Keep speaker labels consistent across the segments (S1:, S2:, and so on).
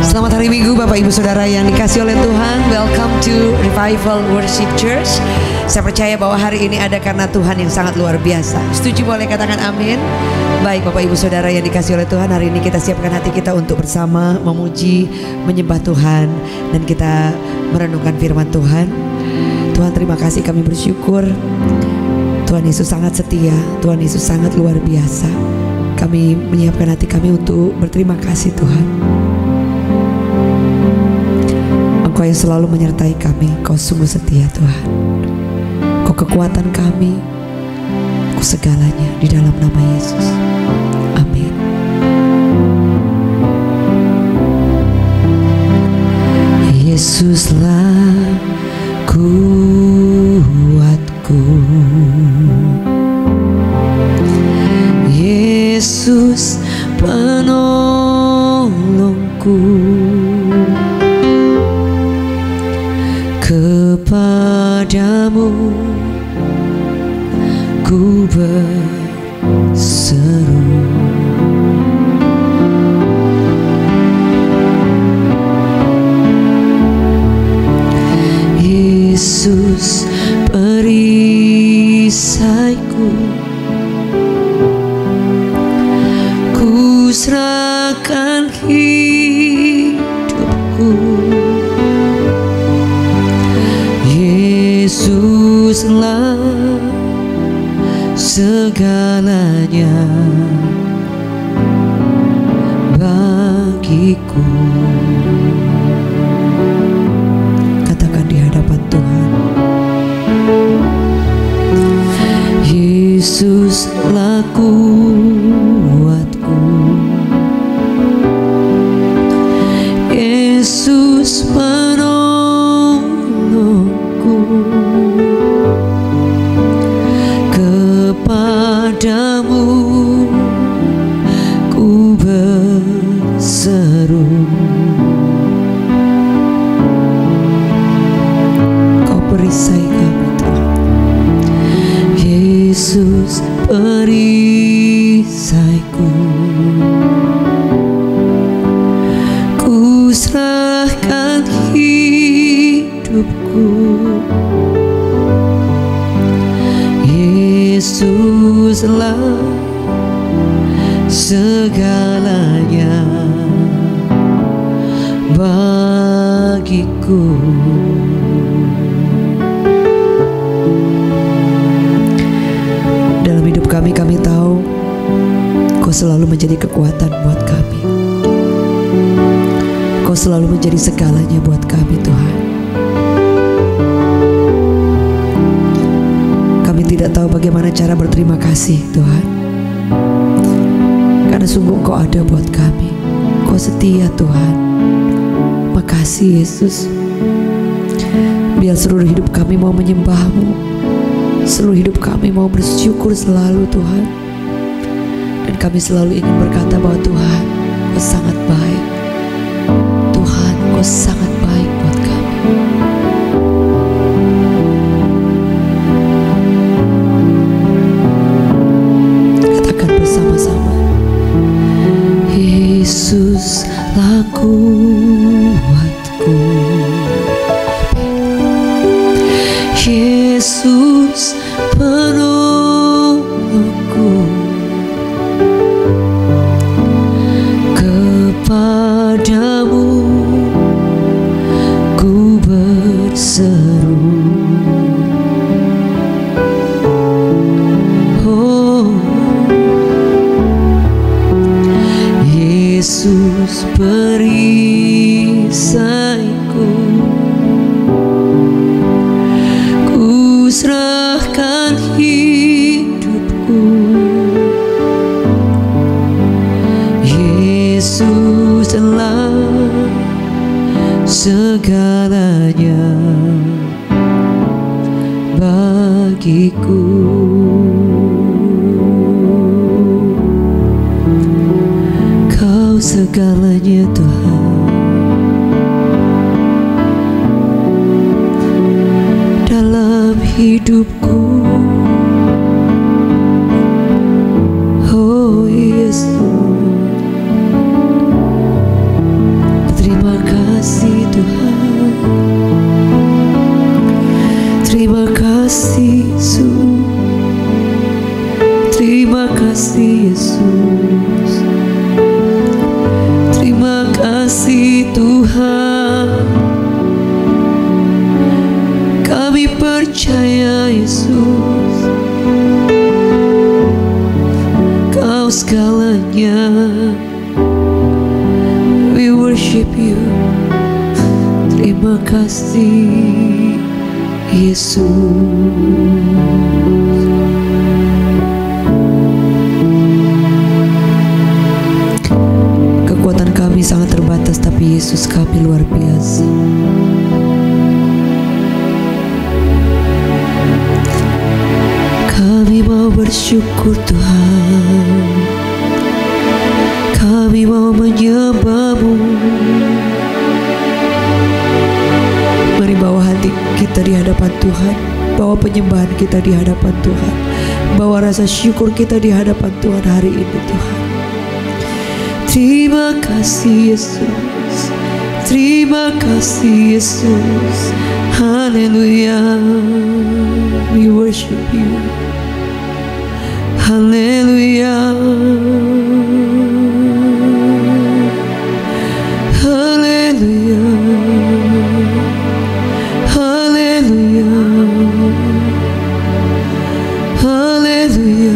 S1: Selamat hari Minggu Bapak Ibu Saudara yang dikasih oleh Tuhan. Welcome to Revival Worship Church. Saya percaya bahwa hari ini ada karena Tuhan yang sangat luar biasa. Setuju boleh katakan amin. Baik Bapak Ibu Saudara yang dikasih oleh Tuhan, hari ini kita siapkan hati kita untuk bersama memuji, menyembah Tuhan, dan kita merenungkan firman Tuhan. Tuhan terima kasih, kami bersyukur Tuhan Yesus sangat setia, Tuhan Yesus sangat luar biasa. Kami menyiapkan hati kami untuk berterima kasih Tuhan. Engkau yang selalu menyertai kami, Kau sungguh setia Tuhan. Kau kekuatan kami, Kau segalanya, di dalam nama Yesus. Amin. Yesuslah kuatku, Yesus penolongku, kepadamu ku berseru. Yesus perisaiku, ku serahkan hidupku. Yesuslah segalanya bagiku. Katakan di hadapan Tuhan, Yesuslah kuatku, Yesus penolongku, kepadamu ku berseru. Kau perisai kami Tuhan, Yesus perisaiku, ku serahkan hidupku. Yesuslah segalanya bagiku. Dalam hidup kami tahu Kau selalu menjadi kekuatan buat kami. Kau selalu menjadi segalanya buat kami Tuhan. Kami tidak tahu bagaimana cara berterima kasih Tuhan, karena sungguh Kau ada buat kami. Kau setia Tuhan. Makasih Yesus. Biar seluruh hidup kami mau menyembah-Mu, seluruh hidup kami mau bersyukur selalu Tuhan. Dan kami selalu ingin berkata bahwa Tuhan, Kau sangat baik. Tuhan, Kau sangat baik buat kami. Katakan bersama-sama, Yesuslah kuatku, Yesus penolongku, kepadamu ku berseru. Oh, Yesus perisaiku, ku serahkan hidupku. Yesuslah segalanya bagiku. Kau segalanya Tuhan dalam hidupku. Oh Yesus, worship you. Terima kasih Yesus. Kekuatan kami sangat terbatas, tapi Yesus kami luar biasa. Kami mau bersyukur Tuhan, kami mau menyembah-Mu. Mari bawa hati kita di hadapan Tuhan, bawa penyembahan kita di hadapan Tuhan, bawa rasa syukur kita di hadapan Tuhan hari ini Tuhan. Terima kasih Yesus, terima kasih Yesus. Haleluya, we worship you. Haleluya, haleluya, haleluya, haleluya.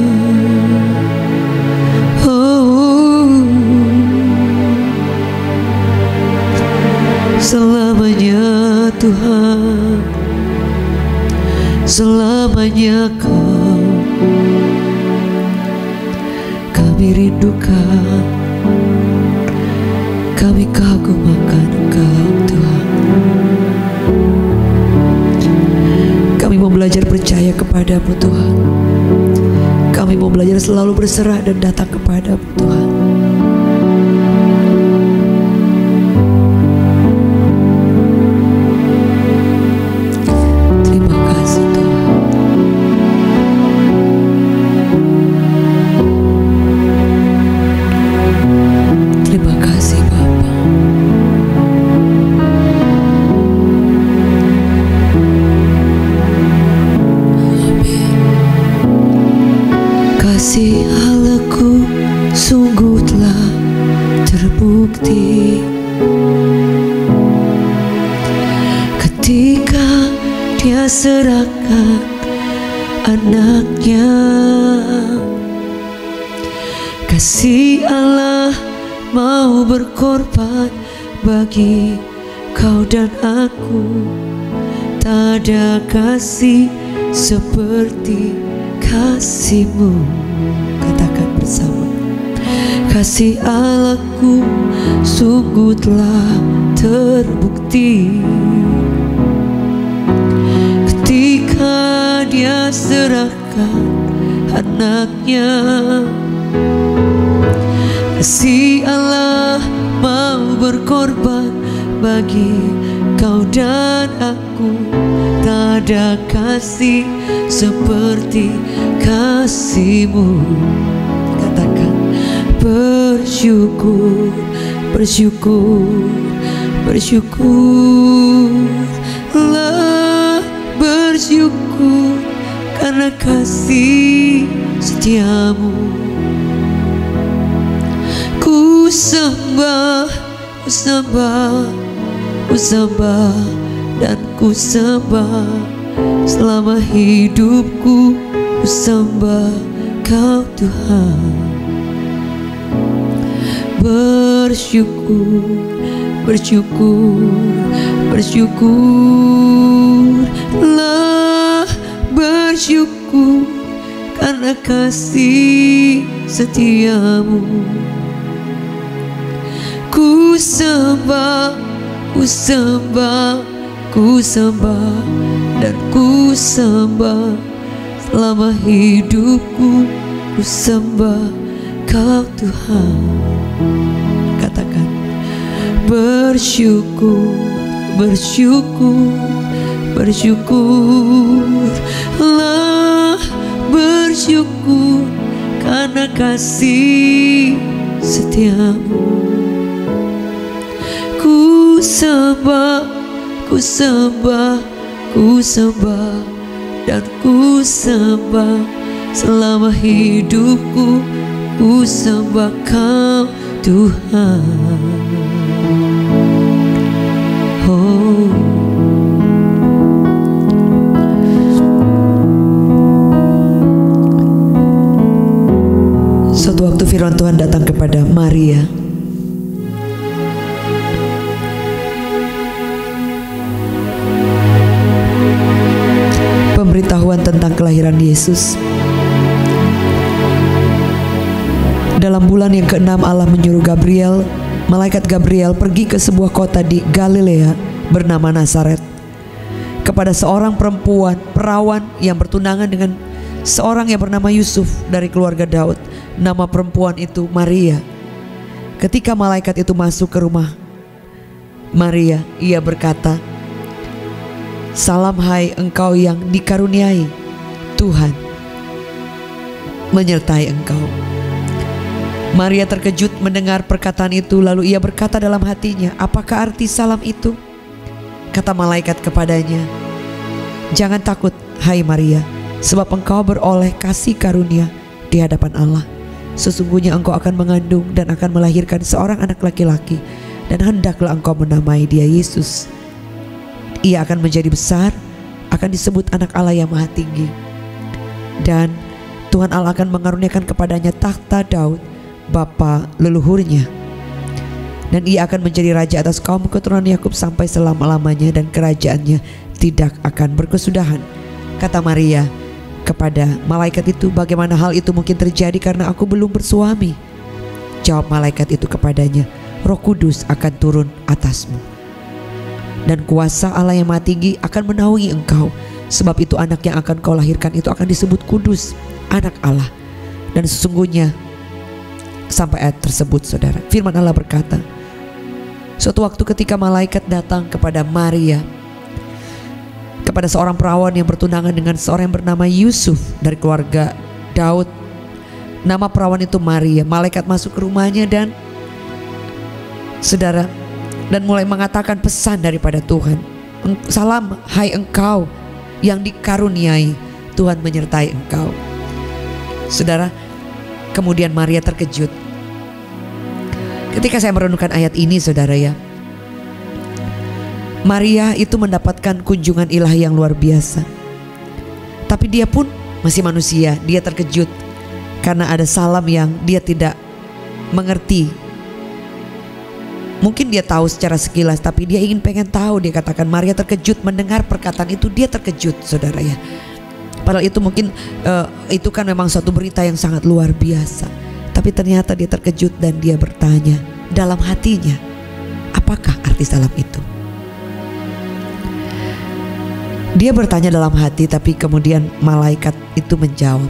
S1: Selamanya Tuhan, selamanya Kau, kami rindukan, kami kagum akan Engkau Tuhan. Kami mau belajar percaya kepada-Mu Tuhan. Kami mau belajar selalu berserah dan datang kepada-Mu Tuhan. Kasih Allahku sungguh telah terbukti ketika Dia serahkan anaknya. Kasih Allah mau berkorban bagi kau dan aku. Tak ada kasih seperti kasih-Mu. Katakan bersama. Kasih Allahku sungguh telah terbukti ketika Dia serahkan anaknya. Kasih Allah mau berkorban bagi kau dan aku. Tak ada kasih seperti kasih-Mu. Katakan bersyukur, bersyukur, bersyukurlah, bersyukur karena kasih setia-Mu. Ku sembah, ku sembah, ku sembah dan ku sembah selama hidupku. Ku sembah Kau Tuhan. Bersyukur, bersyukur, bersyukurlah, bersyukur karena kasih setia-Mu. Ku sembah, ku sembah, ku sembah dan ku sembah selama hidupku. Ku sembah Kau Tuhan. Katakan bersyukur, bersyukur, bersyukurlah, bersyukur karena kasih setia-Mu. Ku sembah, ku sembah, ku sembah dan ku sembah selama hidupku. Ku sembah Kau Tuhan. Oh, suatu waktu firman Tuhan datang kepada Maria. pemberitahuan tentang kelahiran Yesus. Dalam bulan yang ke-6 Allah menyuruh malaikat Gabriel pergi ke sebuah kota di Galilea bernama Nazaret, kepada seorang perempuan perawan yang bertunangan dengan seorang yang bernama Yusuf dari keluarga Daud. Nama perempuan itu Maria. Ketika malaikat itu masuk ke rumah Maria, ia berkata, "Salam hai engkau yang dikaruniai, Tuhan menyertai engkau." Maria terkejut mendengar perkataan itu, lalu ia berkata dalam hatinya, "Apakah arti salam itu?" Kata malaikat kepadanya, "Jangan takut, hai Maria, sebab engkau beroleh kasih karunia di hadapan Allah. Sesungguhnya engkau akan mengandung dan akan melahirkan seorang anak laki-laki, dan hendaklah engkau menamai dia Yesus. Ia akan menjadi besar, akan disebut anak Allah yang Maha Tinggi. Dan Tuhan Allah akan mengaruniakan kepadanya takhta Daud, bapa leluhurnya. Dan ia akan menjadi raja atas kaum keturunan Yakub sampai selama-lamanya, dan kerajaannya tidak akan berkesudahan." Kata Maria kepada malaikat itu, "Bagaimana hal itu mungkin terjadi karena aku belum bersuami?" Jawab malaikat itu kepadanya, "Roh Kudus akan turun atasmu, dan kuasa Allah yang Maha Tinggi akan menaungi engkau. Sebab itu anak yang akan kau lahirkan itu akan disebut kudus, anak Allah. Dan sesungguhnya," sampai ayat tersebut saudara, firman Allah berkata, suatu waktu ketika malaikat datang kepada Maria, kepada seorang perawan yang bertunangan dengan seorang yang bernama Yusuf dari keluarga Daud. Nama perawan itu Maria. Malaikat masuk ke rumahnya dan saudara, dan mulai mengatakan pesan daripada Tuhan. "Salam hai engkau yang dikaruniai, Tuhan menyertai engkau." Saudara, kemudian Maria terkejut. Ketika saya merenungkan ayat ini saudara ya, Maria itu mendapatkan kunjungan ilahi yang luar biasa. Tapi dia pun masih manusia. Dia terkejut karena ada salam yang dia tidak mengerti. Mungkin dia tahu secara sekilas, tapi dia pengen tahu. Dia katakan Maria terkejut mendengar perkataan itu. Dia terkejut saudara ya. Padahal itu mungkin itu kan memang suatu berita yang sangat luar biasa. Tapi ternyata dia terkejut dan dia bertanya dalam hatinya, apakah arti salam itu? Dia bertanya dalam hati, tapi kemudian malaikat itu menjawab.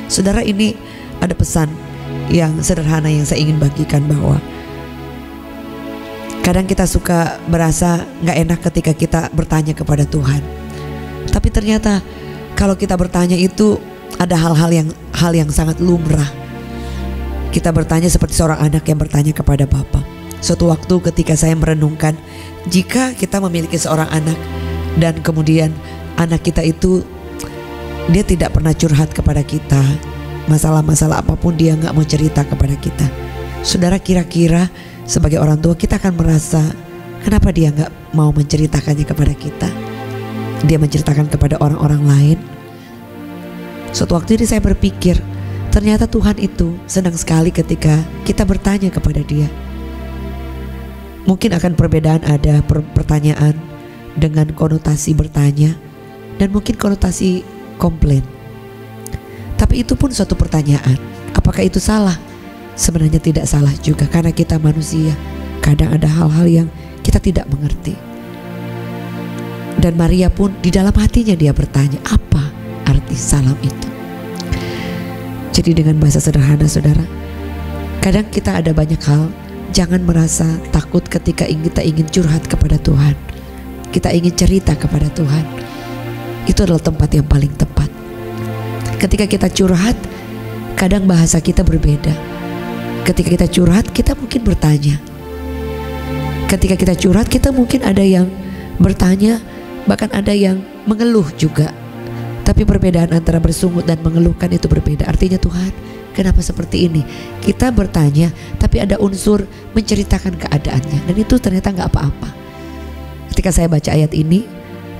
S1: Saudara, ini ada pesan yang sederhana yang saya ingin bagikan, bahwa kadang kita suka merasa gak enak ketika kita bertanya kepada Tuhan. Tapi ternyata kalau kita bertanya itu ada hal yang sangat lumrah. Kita bertanya seperti seorang anak yang bertanya kepada Bapa. Suatu waktu ketika saya merenungkan, jika kita memiliki seorang anak dan kemudian anak kita itu dia tidak pernah curhat kepada kita, masalah-masalah apapun dia gak mau cerita kepada kita. Saudara, kira-kira sebagai orang tua kita akan merasa, kenapa dia gak mau menceritakannya kepada kita? Dia menceritakan kepada orang-orang lain. Suatu waktu ini saya berpikir, ternyata Tuhan itu senang sekali ketika kita bertanya kepada Dia. Mungkin akan perbedaan ada pertanyaan dengan konotasi bertanya, dan mungkin konotasi komplain. Tapi itu pun suatu pertanyaan. Apakah itu salah? Sebenarnya tidak salah juga, karena kita manusia. Kadang ada hal-hal yang kita tidak mengerti. Dan Maria pun di dalam hatinya dia bertanya, apa arti salam itu? Jadi dengan bahasa sederhana saudara, kadang kita ada banyak hal, jangan merasa takut ketika kita ingin curhat kepada Tuhan. Kita ingin cerita kepada Tuhan. Itu adalah tempat yang paling tepat. Ketika kita curhat, kadang bahasa kita berbeda. Ketika kita curhat, kita mungkin bertanya. Ketika kita curhat, kita mungkin ada yang bertanya, bahkan ada yang mengeluh juga. Tapi perbedaan antara bersungut dan mengeluhkan itu berbeda. Artinya, Tuhan, kenapa seperti ini? Kita bertanya, tapi ada unsur menceritakan keadaannya. Dan itu ternyata gak apa-apa. Ketika saya baca ayat ini,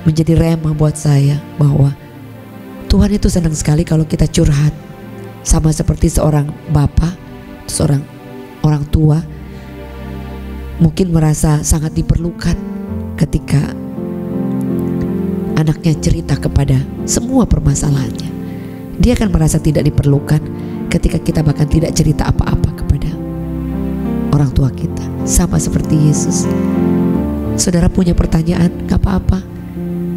S1: menjadi rema buat saya bahwa Tuhan itu senang sekali kalau kita curhat. Sama seperti seorang bapak, seorang orang tua mungkin merasa sangat diperlukan ketika anaknya cerita kepada semua permasalahannya. Dia akan merasa tidak diperlukan ketika kita bahkan tidak cerita apa-apa kepada orang tua kita. Sama seperti Yesus. Saudara punya pertanyaan, gak apa-apa.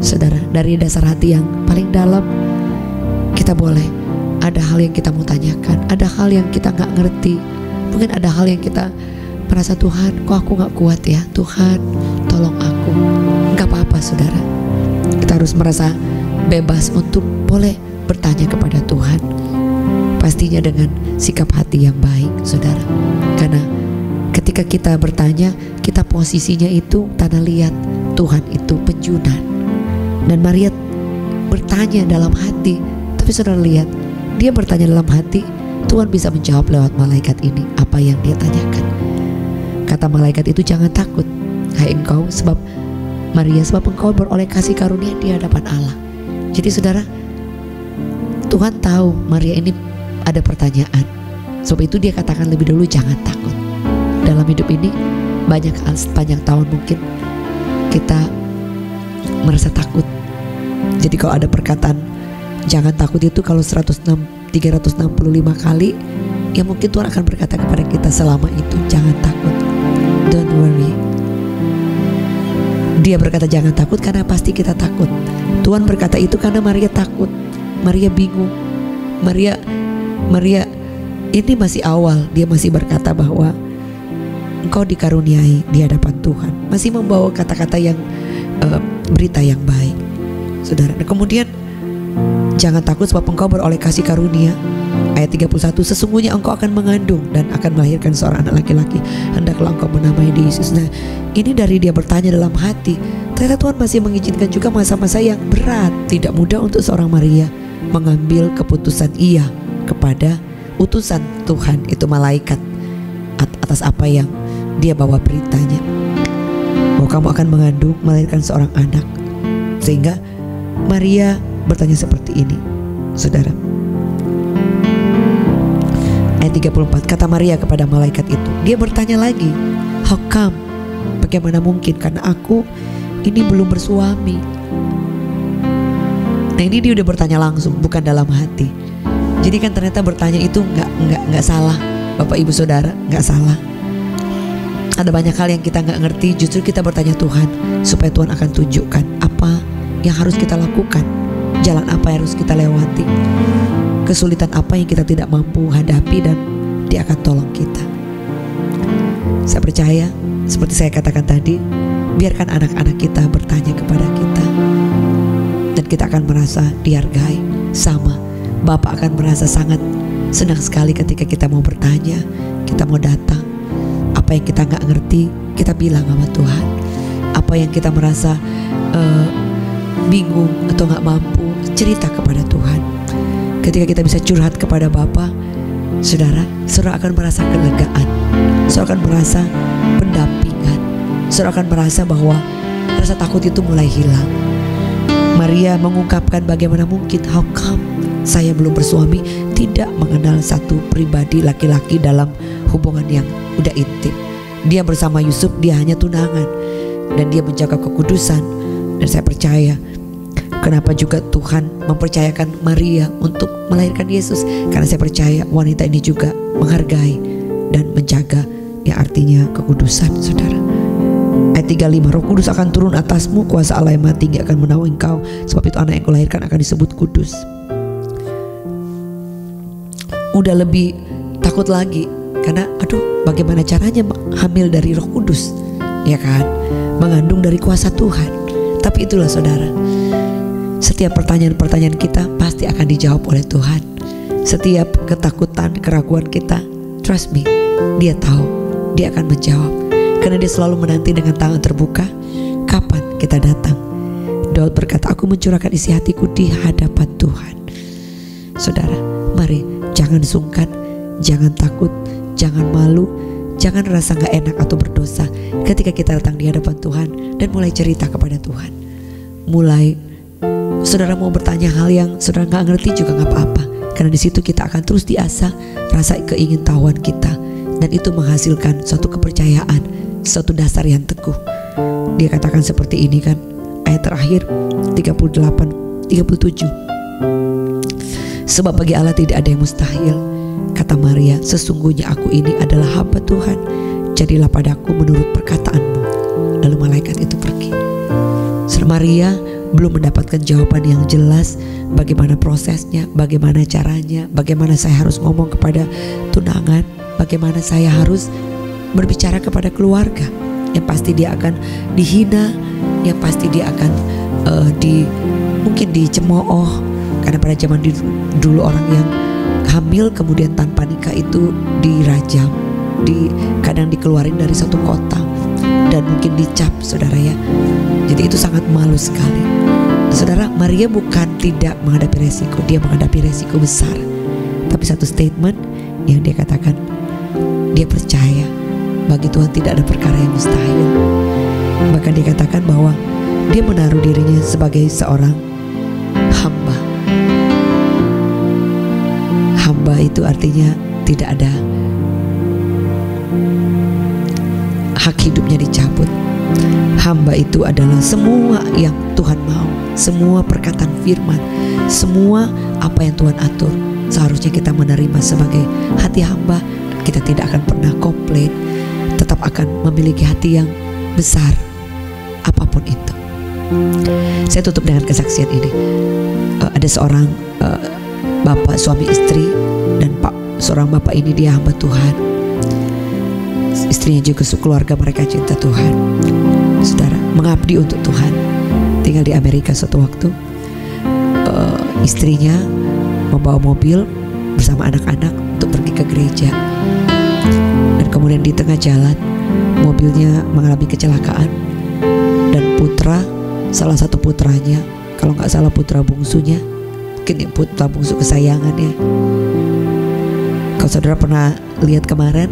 S1: Saudara, dari dasar hati yang paling dalam, kita boleh, ada hal yang kita mau tanyakan, ada hal yang kita gak ngerti, mungkin ada hal yang kita merasa, Tuhan, kok aku gak kuat ya, Tuhan tolong aku. Gak apa-apa saudara, kita harus merasa bebas untuk boleh bertanya kepada Tuhan, pastinya dengan sikap hati yang baik saudara. Karena ketika kita bertanya, kita posisinya itu tanah liat, Tuhan itu penjunan. Dan Maria bertanya dalam hati, tapi saudara lihat, dia bertanya dalam hati, Tuhan bisa menjawab lewat malaikat ini apa yang dia tanyakan. Kata malaikat itu, jangan takut, hai engkau, sebab Maria, sebab engkau beroleh kasih karunia di hadapan Allah. Jadi saudara, Tuhan tahu Maria ini ada pertanyaan, sebab itu dia katakan lebih dulu jangan takut. Dalam hidup ini banyak hal, sepanjang tahun mungkin kita merasa takut. Jadi kalau ada perkataan jangan takut itu kalau 365 kali, ya mungkin Tuhan akan berkata kepada kita selama itu, jangan takut, don't worry. Dia berkata jangan takut karena pasti kita takut. Tuhan berkata itu karena Maria takut, Maria bingung. Maria ini masih awal, dia masih berkata bahwa engkau dikaruniai di hadapan Tuhan, masih membawa kata-kata yang berita yang baik saudara. Nah, kemudian jangan takut sebab engkau beroleh kasih karunia. Ayat 31, sesungguhnya engkau akan mengandung dan akan melahirkan seorang anak laki-laki, hendaklah engkau menamai dia Yesus. Nah, ini dari dia bertanya dalam hati. Ternyata Tuhan masih mengizinkan juga masa-masa yang berat, tidak mudah untuk seorang Maria mengambil keputusan iya kepada utusan Tuhan, itu malaikat, atas apa yang dia bawa beritanya, bahwa kamu akan mengandung, melahirkan seorang anak. Sehingga Maria bertanya seperti ini saudara. Ayat 34, kata Maria kepada malaikat itu, dia bertanya lagi, how come, bagaimana mungkin, karena aku ini belum bersuami. Nah, ini dia udah bertanya langsung, bukan dalam hati. Jadi kan ternyata bertanya itu nggak salah Bapak Ibu Saudara, nggak salah. Ada banyak hal yang kita nggak ngerti, justru kita bertanya Tuhan supaya Tuhan akan tunjukkan apa yang harus kita lakukan, jalan apa yang harus kita lewati, kesulitan apa yang kita tidak mampu hadapi, dan dia akan tolong kita. Saya percaya seperti saya katakan tadi, biarkan anak-anak kita bertanya kepada kita dan kita akan merasa dihargai. Sama, Bapak akan merasa sangat senang sekali ketika kita mau bertanya, kita mau datang. Apa yang kita nggak ngerti, kita bilang sama Tuhan. Apa yang kita merasa bingung atau nggak mampu, cerita kepada Tuhan. Ketika kita bisa curhat kepada Bapa, saudara akan merasa kelegaan, saudara akan merasa pendampingan, saudara akan merasa bahwa rasa takut itu mulai hilang. Maria mengungkapkan bagaimana mungkin, how come saya belum bersuami, tidak mengenal satu pribadi laki-laki dalam hubungan yang udah intim. Dia bersama Yusuf, dia hanya tunangan, dan dia menjaga kekudusan. Dan saya percaya kenapa juga Tuhan mempercayakan Maria untuk melahirkan Yesus, karena saya percaya wanita ini juga menghargai dan menjaga, yang artinya kekudusan saudara. Ayat 35, Roh Kudus akan turun atasmu, kuasa Allah yang Maha Tinggi akan menaungi engkau, sebab itu anak yang kau lahirkan akan disebut kudus. Udah lebih takut lagi, karena aduh bagaimana caranya hamil dari Roh Kudus, ya kan, mengandung dari kuasa Tuhan. Tapi itulah saudara, setiap pertanyaan-pertanyaan kita pasti akan dijawab oleh Tuhan. Setiap ketakutan, keraguan kita, trust me, dia tahu, dia akan menjawab. Karena dia selalu menanti dengan tangan terbuka, kapan kita datang. Daud berkata, aku mencurahkan isi hatiku di hadapan Tuhan. Saudara, mari jangan sungkan, jangan takut, jangan malu, jangan rasa gak enak atau berdosa ketika kita datang di hadapan Tuhan dan mulai cerita kepada Tuhan. Mulai saudara mau bertanya hal yang saudara gak ngerti juga gak apa-apa, karena di situ kita akan terus diasah rasa keingintahuan kita, dan itu menghasilkan suatu kepercayaan, suatu dasar yang teguh. Dia katakan seperti ini kan, ayat terakhir 37. Sebab bagi Allah tidak ada yang mustahil, kata Maria, sesungguhnya aku ini adalah hamba Tuhan, jadilah padaku menurut perkataanmu. Lalu malaikat itu pergi. Maria belum mendapatkan jawaban yang jelas bagaimana prosesnya, bagaimana caranya, bagaimana saya harus ngomong kepada tunangan, bagaimana saya harus berbicara kepada keluarga. Yang pasti dia akan dihina, yang pasti dia akan mungkin dicemooh, karena pada zaman dulu orang yang hamil kemudian tanpa nikah itu dirajam, kadang dikeluarin dari satu kota dan mungkin dicap, saudara ya. Jadi itu sangat malu sekali. Saudara, Maria bukan tidak menghadapi resiko, dia menghadapi resiko besar. Tapi satu statement yang dia katakan, dia percaya bagi Tuhan tidak ada perkara yang mustahil. Bahkan dia katakan bahwa dia menaruh dirinya sebagai seorang hamba. Hamba itu artinya tidak ada hak hidupnya dicabut. Hamba itu adalah semua yang Tuhan mau, semua perkataan firman, semua apa yang Tuhan atur, seharusnya kita menerima sebagai hati hamba. Kita tidak akan pernah komplain, tetap akan memiliki hati yang besar apapun itu. Saya tutup dengan kesaksian ini. Ada seorang bapak, suami istri, dan seorang bapak ini dia hamba Tuhan. Istrinya juga keluarga mereka cinta Tuhan, saudara, mengabdi untuk Tuhan. Tinggal di Amerika suatu waktu, istrinya membawa mobil bersama anak-anak untuk pergi ke gereja. Dan kemudian di tengah jalan mobilnya mengalami kecelakaan, dan salah satu putranya, kalau nggak salah putra bungsunya, mungkin putra bungsu kesayangannya. Kalau saudara pernah lihat kemarin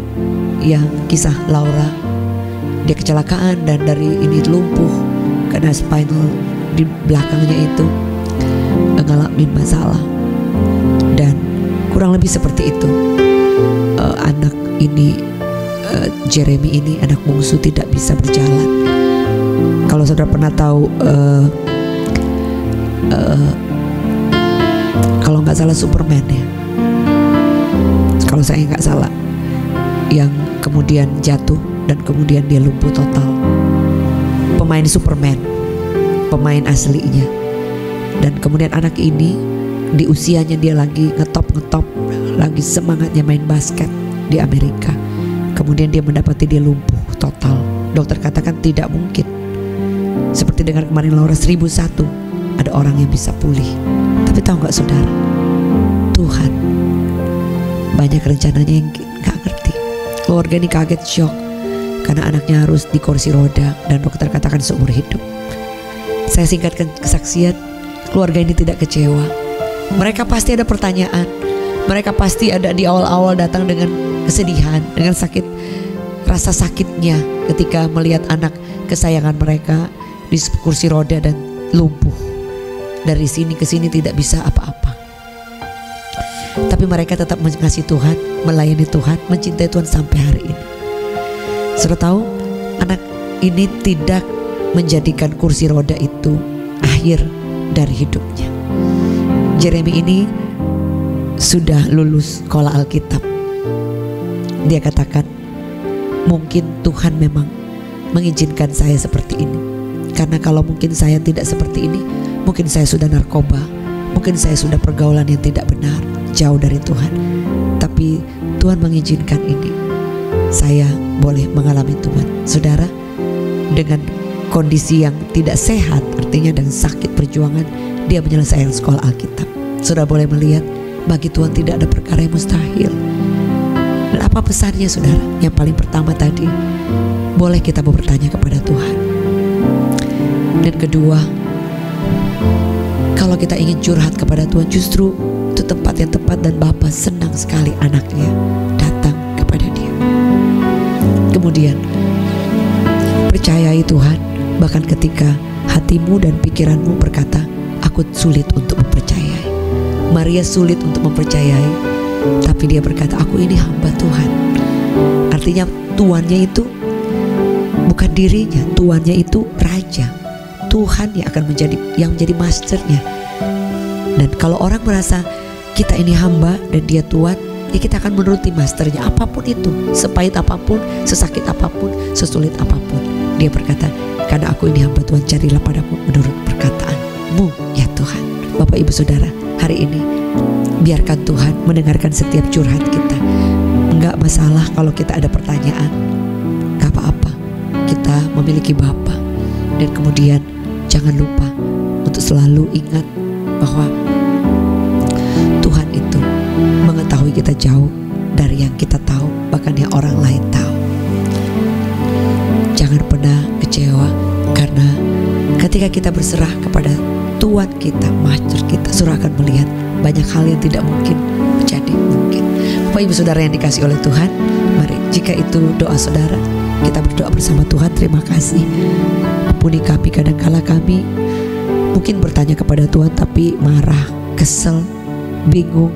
S1: yang kisah Laura, dia kecelakaan dan dari ini lumpuh karena spinal di belakangnya itu ngalamin masalah. Dan kurang lebih seperti itu, anak ini Jeremy ini, anak bungsu, tidak bisa berjalan. Kalau saudara pernah tahu kalau nggak salah Superman ya, kalau saya nggak salah, yang kemudian jatuh dan kemudian dia lumpuh total. Pemain Superman, pemain aslinya. Dan kemudian anak ini di usianya dia lagi ngetop, lagi semangatnya main basket di Amerika. Kemudian dia mendapati dia lumpuh total. Dokter katakan tidak mungkin. Seperti dengan kemarin Laura, 1001 ada orang yang bisa pulih. Tapi tahu nggak saudara, Tuhan banyak rencananya yang nggak ngerti. Keluarga ini kaget, shock, karena anaknya harus di kursi roda dan dokter katakan seumur hidup. Saya singkatkan kesaksian, keluarga ini tidak kecewa. Mereka pasti ada pertanyaan, mereka pasti ada di awal-awal datang dengan kesedihan, dengan sakit, rasa sakitnya ketika melihat anak kesayangan mereka di kursi roda dan lumpuh. Dari sini ke sini tidak bisa apa-apa. Tapi mereka tetap mengasihi Tuhan, melayani Tuhan, mencintai Tuhan sampai hari ini. Sudah tahu, anak ini tidak menjadikan kursi roda itu akhir dari hidupnya. Jeremy ini sudah lulus sekolah Alkitab. Dia katakan, mungkin Tuhan memang mengizinkan saya seperti ini, karena kalau mungkin saya tidak seperti ini, mungkin saya sudah narkoba, mungkin saya sudah pergaulan yang tidak benar, jauh dari Tuhan. Tapi Tuhan mengizinkan ini, saya boleh mengalami Tuhan. Saudara, dengan kondisi yang tidak sehat, artinya dengan sakit perjuangan, dia menyelesaikan sekolah Alkitab. Saudara boleh melihat, bagi Tuhan tidak ada perkara yang mustahil. Dan apa pesannya saudara? Yang paling pertama tadi, boleh kita bertanya kepada Tuhan. Dan kedua, kalau kita ingin curhat kepada Tuhan, justru itu tempat yang tepat, dan Bapa senang sekali anaknya datang kepada dia. Kemudian, percayai Tuhan bahkan ketika hatimu dan pikiranmu berkata, aku sulit untuk mempercayai. Maria sulit untuk mempercayai, tapi dia berkata, aku ini hamba Tuhan. Artinya tuannya itu bukan dirinya, tuannya itu raja, Tuhan yang akan menjadi masternya. Dan kalau orang merasa kita ini hamba dan dia Tuhan, ya kita akan menuruti masternya apapun itu, sepahit apapun, sesakit apapun, sesulit apapun. Dia berkata, karena aku ini hamba Tuhan, carilah padaku menurut perkataanmu ya Tuhan. Bapak Ibu Saudara, hari ini biarkan Tuhan mendengarkan setiap curhat kita. Enggak masalah kalau kita ada pertanyaan, gak apa-apa, kita memiliki Bapa. Dan kemudian jangan lupa untuk selalu ingat bahwa Tuhan itu mengetahui kita jauh dari yang kita tahu, bahkan yang orang lain tahu. Jangan pernah kecewa, karena ketika kita berserah kepada Tuhan kita, Master kita, Saudara akan melihat banyak hal yang tidak mungkin menjadi mungkin. Bapak Ibu Saudara yang dikasihi oleh Tuhan, mari jika itu doa saudara, kita berdoa bersama Tuhan. Terima kasih. Ampuni kami, kadangkala kami mungkin bertanya kepada Tuhan tapi marah, kesel, bingung,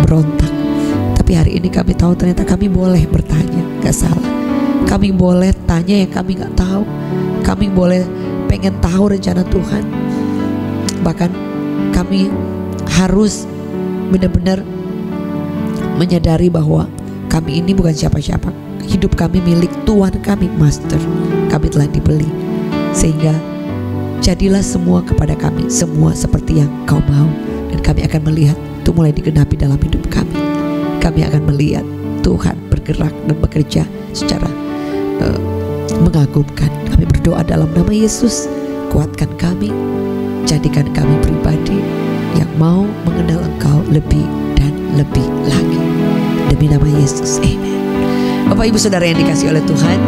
S1: berontak. Tapi hari ini kami tahu ternyata kami boleh bertanya, gak salah. Kami boleh tanya yang kami gak tahu. Kami boleh pengen tahu rencana Tuhan. Bahkan kami harus benar-benar menyadari bahwa kami ini bukan siapa-siapa. Hidup kami milik Tuhan kami, Master. Kami telah dibeli. Sehingga jadilah semua kepada kami, semua seperti yang Kau mau. Dan kami akan melihat itu mulai digenapi dalam hidup kami. Kami akan melihat Tuhan bergerak dan bekerja secara mengagumkan. Kami berdoa dalam nama Yesus. Kuatkan kami, jadikan kami pribadi yang mau mengenal Engkau lebih dan lebih lagi. Demi nama Yesus, amen. Bapak Ibu Saudara yang dikasihi oleh Tuhan,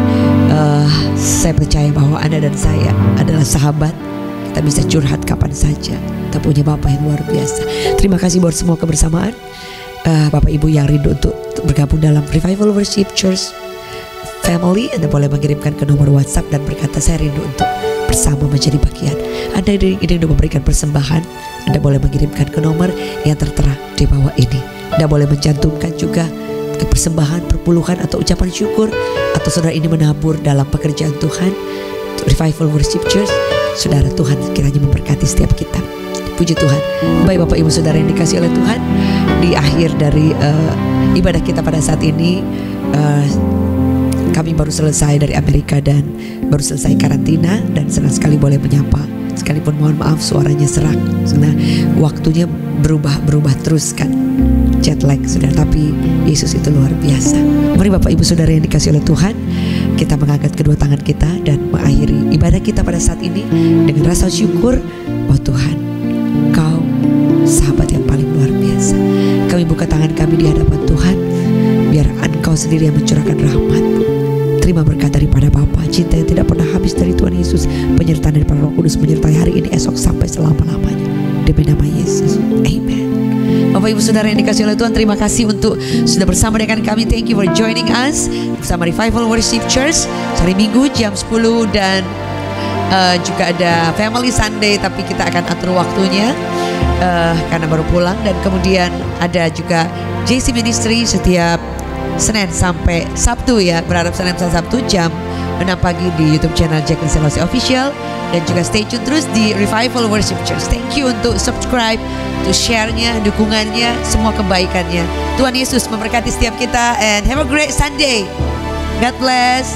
S1: saya percaya bahwa Anda dan saya adalah sahabat. Kita bisa curhat kapan saja. Kita punya Bapak yang luar biasa. Terima kasih buat semua kebersamaan. Bapak Ibu yang rindu untuk bergabung dalam Revival Worship Church Family, Anda boleh mengirimkan ke nomor WhatsApp dan berkata, saya rindu untuk bersama menjadi bagian. Anda yang rindu memberikan persembahan, Anda boleh mengirimkan ke nomor yang tertera di bawah ini. Anda boleh mencantumkan juga persembahan, perpuluhan atau ucapan syukur, atau saudara ini menabur dalam pekerjaan Tuhan, Revival Worship Church. Saudara, Tuhan kiranya memberkati setiap kita. Puji Tuhan. Baik Bapak Ibu Saudara yang dikasihi oleh Tuhan, di akhir dari ibadah kita pada saat ini, kami baru selesai dari Amerika dan baru selesai karantina, dan senang sekali boleh menyapa. Sekalipun mohon maaf suaranya serak, karena waktunya berubah terus kan, jet lag saudara. Tapi Yesus itu luar biasa. Mari Bapak Ibu Saudara yang dikasihi oleh Tuhan, kita mengangkat kedua tangan kita dan mengakhiri ibadah kita pada saat ini dengan rasa syukur. Oh Tuhan, Kau sahabat yang paling luar biasa. Kami buka tangan kami di hadapan Tuhan, biar Engkau sendiri yang mencurahkan rahmat. Terima berkat daripada Bapa, cinta yang tidak pernah habis dari Tuhan Yesus, penyertaan daripada Roh Kudus menyertai hari ini, esok, sampai selama-lamanya. Demi nama Yesus, amen. Bapak Ibu Saudara yang dikasihi oleh Tuhan, terima kasih untuk sudah bersama dengan kami. Thank you for joining us bersama Revival Worship Church hari Minggu jam 10, dan juga ada Family Sunday, tapi kita akan atur waktunya karena baru pulang. Dan kemudian ada juga JC Ministry setiap Senin sampai Sabtu ya, berharap Senin sampai Sabtu jam 6 pagi di YouTube channel Jack and Selosi Official, dan juga stay tune terus di Revival Worship Church. Thank you untuk subscribe, untuk share-nya, dukungannya, semua kebaikannya. Tuhan Yesus memberkati setiap kita, and have a great Sunday. God bless.